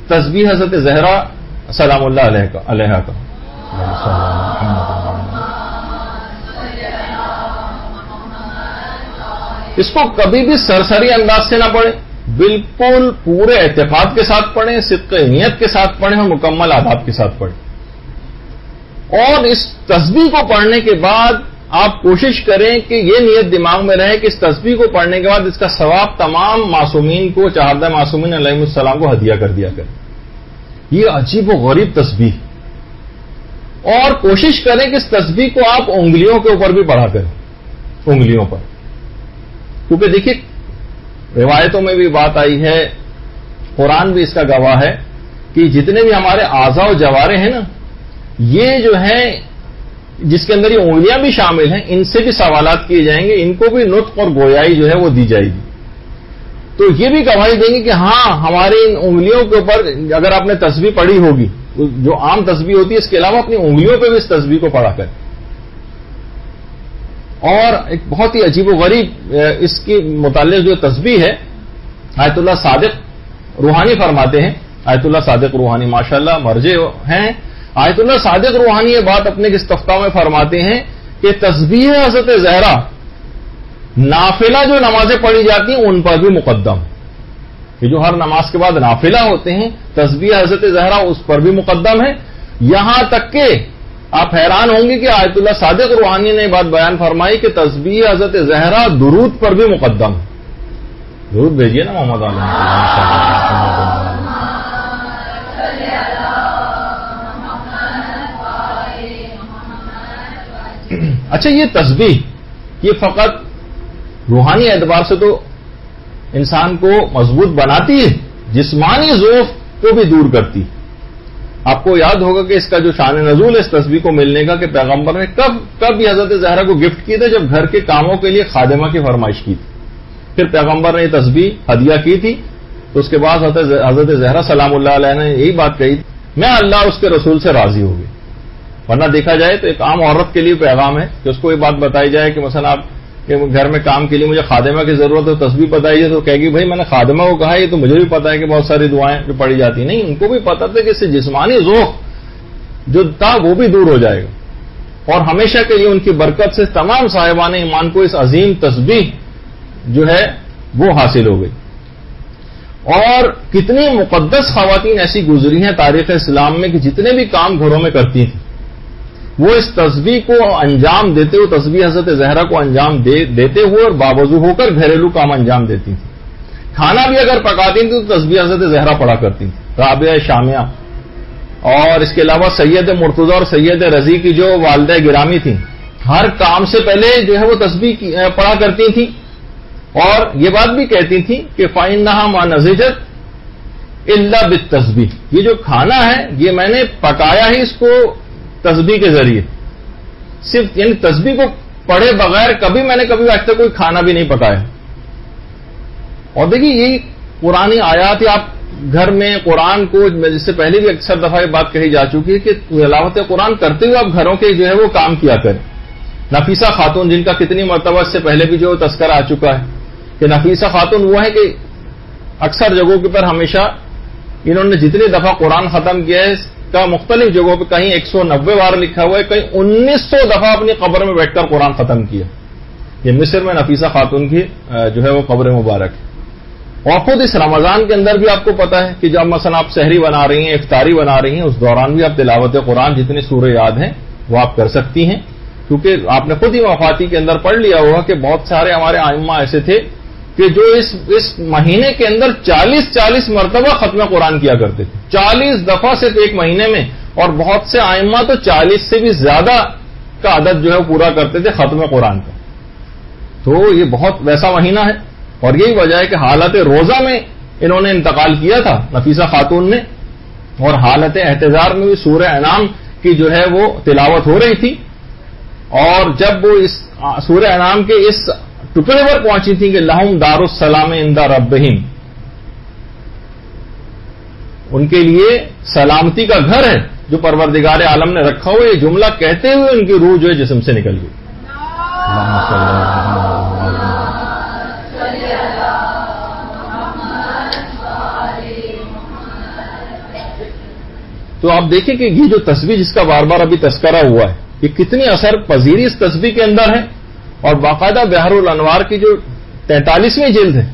تسبیح حضرت زہرا سلام اللہ علیہا کا. اس کو کبھی بھی سرسری انداز سے نہ پڑھیں، بالکل پورے اعتقاد کے ساتھ پڑھیں، صدق نیت کے ساتھ پڑھیں اور مکمل آداب کے ساتھ پڑھیں. اور اس تسبیح کو پڑھنے کے بعد آپ کوشش کریں کہ یہ نیت دماغ میں رہے کہ اس تسبیح کو پڑھنے کے بعد اس کا ثواب تمام معصومین کو، چہاردہ معصومین علیہ السلام کو ہدیہ کر دیا کریں. یہ عجیب و غریب تسبیح. اور کوشش کریں کہ اس تسبیح کو آپ انگلیوں کے اوپر بھی پڑھا کریں، انگلیوں پر. کیونکہ دیکھیے روایتوں میں بھی بات آئی ہے، قرآن بھی اس کا گواہ ہے کہ جتنے بھی ہمارے اعضاء و جوارح ہیں نا، یہ جو ہیں جس کے اندر یہ انگلیاں بھی شامل ہیں، ان سے بھی سوالات کیے جائیں گے، ان کو بھی نطق اور گویائی جو ہے وہ دی جائے گی. تو یہ بھی گواہی دیں گے کہ ہاں ہماری ان انگلیوں کے اوپر اگر آپ نے تسبیح پڑھی ہوگی، جو عام تسبیح ہوتی ہے، اس کے علاوہ اپنی انگلیوں پہ بھی اس تسبیح کو پڑھا کریں. اور ایک بہت ہی عجیب و غریب اس کے متعلق جو تسبیح ہے، آیت اللہ صادق روحانی فرماتے ہیں. آیت اللہ صادق روحانی ماشاءاللہ مرجع ہیں. آیت اللہ صادق روحانی یہ بات اپنے استفتاح میں فرماتے ہیں کہ تسبیح حضرت زہرا نافلہ جو نمازیں پڑھی جاتی ہیں ان پر بھی مقدم. کہ جو ہر نماز کے بعد نافلہ ہوتے ہیں، تسبیح حضرت زہرا اس پر بھی مقدم ہے. یہاں تک کہ آپ حیران ہوں گے کہ آیت اللہ صادق روحانی نے بات بیان فرمائی کہ تسبیح حضرت زہرا درود پر بھی مقدم ہے. درود بھیجیے نا محمد علیہ. اچھا، یہ تسبیح یہ فقط روحانی اعتبار سے تو انسان کو مضبوط بناتی ہے، جسمانی ضعف کو بھی دور کرتی. آپ کو یاد ہوگا کہ اس کا جو شان نزول ہے اس تسبیح کو ملنے کا، کہ پیغمبر نے کب یہ حضرت زہرا کو گفٹ کی تھی، جب گھر کے کاموں کے لیے خادمہ کی فرمائش کی تھی. پھر پیغمبر نے یہ تسبیح ہدیہ کی تھی. تو اس کے بعد حضرت زہرا سلام اللہ علیہ نے یہی بات کہی، میں اللہ اس کے رسول سے راضی ہو گئی. ورنہ دیکھا جائے تو ایک عام عورت کے لیے پیغام ہے کہ اس کو یہ بات بتائی جائے کہ مثلا آپ کہ گھر میں کام کے لیے مجھے خادمہ کی ضرورت ہے، تسبیح بتائی جائے تو کہے گی بھائی میں نے خادمہ کو کہا، یہ تو مجھے بھی پتا ہے کہ بہت ساری دعائیں جو پڑھی جاتی. نہیں، ان کو بھی پتا تھا کہ اس سے جسمانی ذوق جو تھا وہ بھی دور ہو جائے گا، اور ہمیشہ کے لیے ان کی برکت سے تمام صاحبان ایمان کو اس عظیم تسبیح جو ہے وہ حاصل ہو گئی. اور کتنی مقدس خواتین ایسی گزری ہیں تاریخ اسلام میں کہ جتنے بھی کام گھروں میں کرتی تھیں وہ اس تسبیح کو انجام دیتے ہوئے، تسبیح حضرت زہرا کو انجام دیتے ہوئے اور باوضو ہو کر گھریلو کام انجام دیتی تھیں. کھانا بھی اگر پکاتی تھیں تو تسبیح حضرت زہرا پڑھا کرتی تھیں. رابعہ شامیہ اور اس کے علاوہ سید مرتضیٰ اور سید رضی کی جو والدہ گرامی تھیں، ہر کام سے پہلے جو ہے وہ تسبیح پڑھا کرتی تھیں. اور یہ بات بھی کہتی تھیں کہ فَإِنَّهَا مَا نَزِجَتْ إِلَّا بِالتَّسْبِيح، یہ جو کھانا ہے یہ میں نے پکایا ہی اس کو تسبیح کے ذریعے، صرف یعنی تسبیح کو پڑھے بغیر کبھی آج تک کوئی کھانا بھی نہیں پکایا. اور دیکھیے یہی پرانی آیات ہے. آپ گھر میں قرآن کو، جس سے پہلے بھی اکثر دفعہ یہ بات کہی جا چکی ہے کہ تلاوت قرآن کرتے ہوئے آپ گھروں کے جو ہے وہ کام کیا کریں. نفیسہ خاتون جن کا کتنی مرتبہ اس سے پہلے بھی جو تذکرہ آ چکا ہے کہ نفیسہ خاتون وہ ہے کہ اکثر جگہوں کے پر ہمیشہ انہوں نے جتنی دفعہ قرآن ختم کیا ہے کا مختلف جگہوں پہ کہیں 190 بار لکھا ہوا ہے، کہیں 1900 دفعہ اپنی قبر میں بیٹھ کر قرآن ختم کیا. یہ مصر میں نفیسہ خاتون کی جو ہے وہ قبر مبارک ہے. اور خود اس رمضان کے اندر بھی آپ کو پتا ہے کہ جب مثلا آپ سحری بنا رہی ہیں، افطاری بنا رہی ہیں، اس دوران بھی آپ تلاوت قرآن جتنی سورہ یاد ہیں وہ آپ کر سکتی ہیں. کیونکہ آپ نے خود ہی وفاتی کے اندر پڑھ لیا ہوگا کہ بہت سارے ہمارے ائمہ ایسے تھے کہ جو اس مہینے کے اندر 40 مرتبہ ختم قرآن کیا کرتے تھے. 40 دفعہ صرف ایک مہینے میں. اور بہت سے ائمہ تو 40 سے بھی زیادہ کا عدد جو ہے پورا کرتے تھے ختم قرآن کا. تو یہ بہت ویسا مہینہ ہے. اور یہی وجہ ہے کہ حالت روزہ میں انہوں نے انتقال کیا تھا نفیسہ خاتون نے، اور حالت احتضار میں بھی سورہ انعام کی جو ہے وہ تلاوت ہو رہی تھی. اور جب وہ اس سورہ انعام کے اس ٹکڑے پر پہنچی تھی کہ لہم دار السلام عند ربہم، ان کے لیے سلامتی کا گھر ہے جو پروردگار عالم نے رکھا ہوا، یہ جملہ کہتے ہوئے ان کی روح جو ہے جسم سے نکل گئی. تو آپ دیکھیں کہ یہ جو تسبیح جس کا بار بار ابھی تذکرہ ہوا ہے یہ کتنی اثر پذیری اس تسبیح کے اندر ہے. اور باقاعدہ بحر الانوار کی جو 43ویں جلد ہے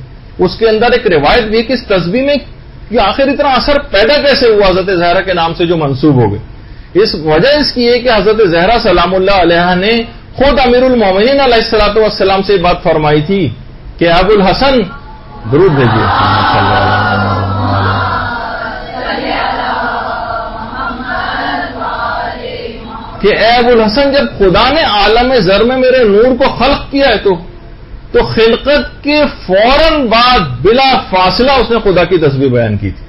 اس کے اندر ایک روایت بھی ہے کہ اس تسبیح میں کہ آخر اتنا اثر پیدا کیسے ہوا حضرت زہرا کے نام سے جو منسوب ہو گئے. اس وجہ اس کی ہے کہ حضرت زہرا سلام اللہ علیہا نے خود امیر المومنین علیہ الصلوۃ والسلام سے بات فرمائی تھی کہ ابو الحسن درود بھیجیے کہ اے ابو الحسن جب خدا نے عالم زر میں میرے نور کو خلق کیا ہے تو خلقت کے فوراً بعد بلا فاصلہ اس نے خدا کی تسبیح بیان کی تھی.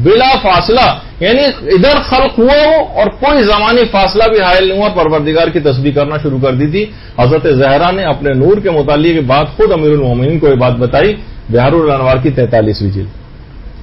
بلا فاصلہ یعنی ادھر خلق ہوا ہو اور کوئی زمانی فاصلہ بھی حائل نہیں ہوا, پروردگار کی تسبیح کرنا شروع کر دی تھی. حضرت زہرا نے اپنے نور کے متعلق بات خود امیر المومنین کو یہ بات بتائی, بحر الانوار کی 43ویں جلد.